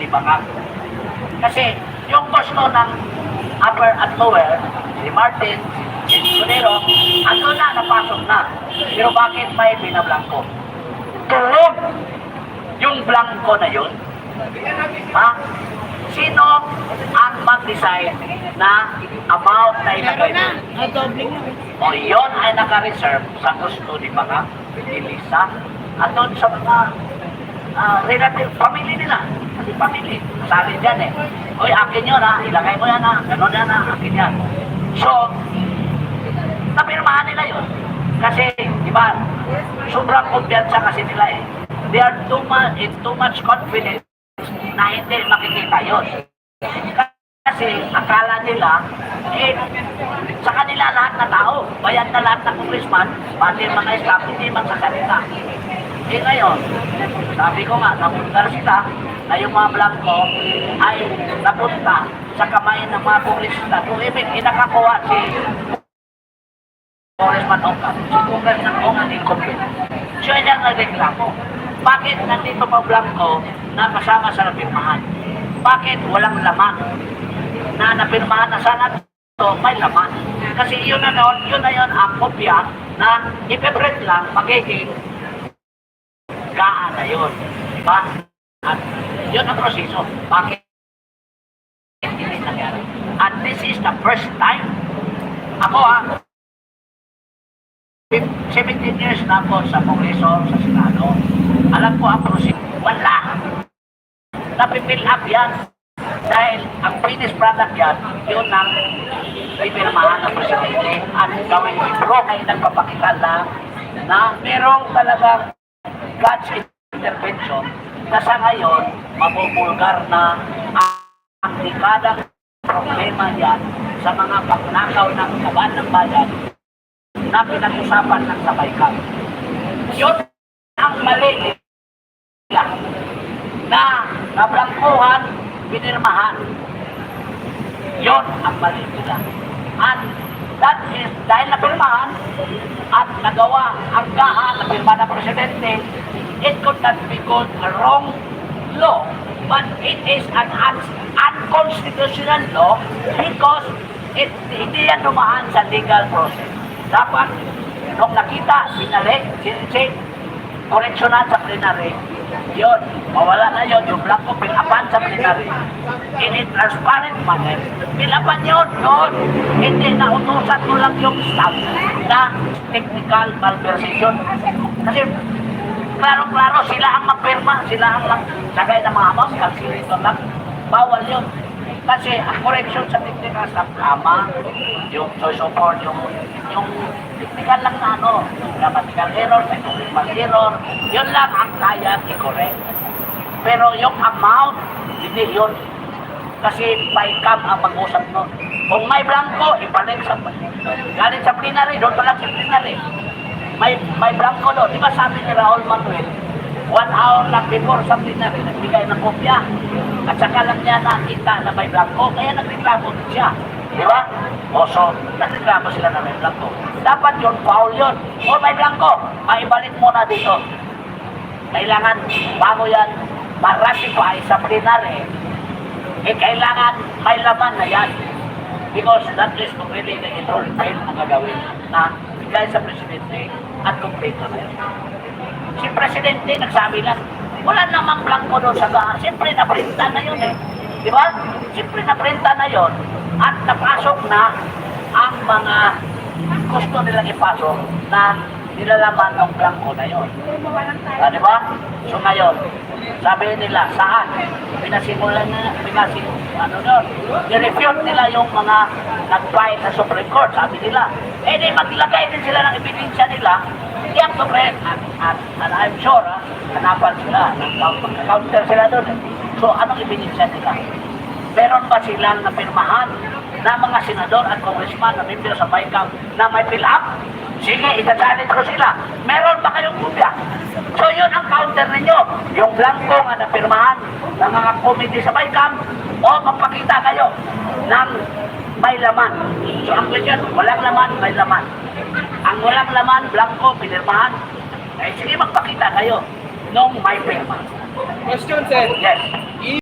di Bangag. Kasi yung gusto ng upper at lower, si Martin, si Cunero, ano na, napasok na. Pero bakit may binablangko? Tulog yung blanco na yun. Ha? Sino ang mag-decide na amount na ilagay mo? O yun ay naka-reserve sa gusto ni Bangag, ni Lisa, at doon sa mga relative, family nila. Kasi family, sabi dyan eh. Uy, akin yun ha, ilagay mo yan ha, gano'n yan ha, akin yan. So, napirmahan nila yun. Kasi, di ba, sobrang kumpiyansa kasi nila eh. They are too much confident na hindi makikita yun. Kasi akala nila, sa kanila lahat na tao, bayan na lahat ng congressman, pati mga staff, hindi magsasalita. Ngayon, sabi ko nga, napunta sila na yung mga blanco ay napunta sa kamay ng mga congressman. Kung ibig, inakakuha si Congressman Ongka. Si Congressman Ongka ni Kumpin. Siya yung nagreklamo. Bakit nandito pa blanco na kasama sa napirmahan? Bakit walang laman? Na napirmahan na sana ito, may laman. Kasi yun na yun ang kopya na ipiprint lang, magiging gaan na yun. Diba? At yun ang proseso. Bakit hindi nangyari? And this is the first time. Ako 17 years na ako sa Kongreso, sa Senado. Alam ko ang proseso. Wala. Napipil up yan. Dahil ang finished product yan, yun ang ipinamahan ng presidente at gawin libro ay nagpapakita lang na merong talagang God's intervention na sa ngayon mabubulgar na ang dekadang problema yan sa mga pagnakaw ng kaban ng bayan na pinag-usapan ng sabaykan. Yun ang mali nila na nablangkuhan, pinirmahan. Yun ang mali nila. And that is, dahil napirmahan at nagawa ang gaha na pirma ng presidente, it could not be called a wrong law, but it is an unconstitutional law because hindi yan dumaan sa legal process. Dapat, nung nakita, binalik, sinisig, koreksyonan sa plenary, yun, mawala na yun, yung blanco pilapan sa plenary. In a transparent manner, pilapan yun, hindi na utusan mo lang yung staff na technical malversation. Kasi, klaro-klaro, sila ang magpirma, sila ang lang, sagay ng mga mouse, calculator lang, bawal yun. Kasi ang correction sa technical staff, tama, yung choice of word, yung technical lang na grammatical error, technical error, yun lang ang kaya i-correct. Pero yung amount, hindi yun. Kasi by cam ang mag-usap nun. Kung may blanco, ibalik sa galing sa plenary, doon pa lang sa plenary. May blanco doon. Di ba sabi ni Raul Manuel, 1 hour lang before sa plenary, nagbigay ng kopya. At saka lang niya nakita na may blanco, kaya nagreklamo din siya. Di ba? O so, nagreklamo sila na may blanco. Dapat yun, foul yun. O may blanco, maibalik mo na dito. Kailangan, bago yan, ma-ratify sa plenary, kailangan may laman na yan. Because that is really the control file na gagawin na bigay sa presidente at kompleto na yun. Si presidente nagsabi lang, wala namang blanco doon sa gahan. Siyempre, naprinta na yun eh. Di ba? Siyempre, naprinta na yun at napasok na ang mga gusto nilang ipasok na nilalaman ng blanco na yun. Di ba? So ngayon, sabi nila, saan? Pinasimulan na, i-refute nila yung mga nag-file sa Supreme Court, sabi nila. Di maglagay din sila ng ebidensya nila, hindi ang Supreme, and I'm sure, hanapan sila, counter sila doon. So, anong ebidensya nila? Meron ba silang napirmahan na mga senador at congressman na member sa BICAM na may fill up? Sige, isa-challenge ko sila. Meron ba kayong kopya? So yun ang counter ninyo. Yung blanco nga napirmahan ng mga committee sa BICAM o magpakita kayo ng may laman. So ang question, walang laman, may laman. Ang walang laman, blanco, pinirmahan. Sige, magpakita kayo nung may pirma. Question, sir. Yes.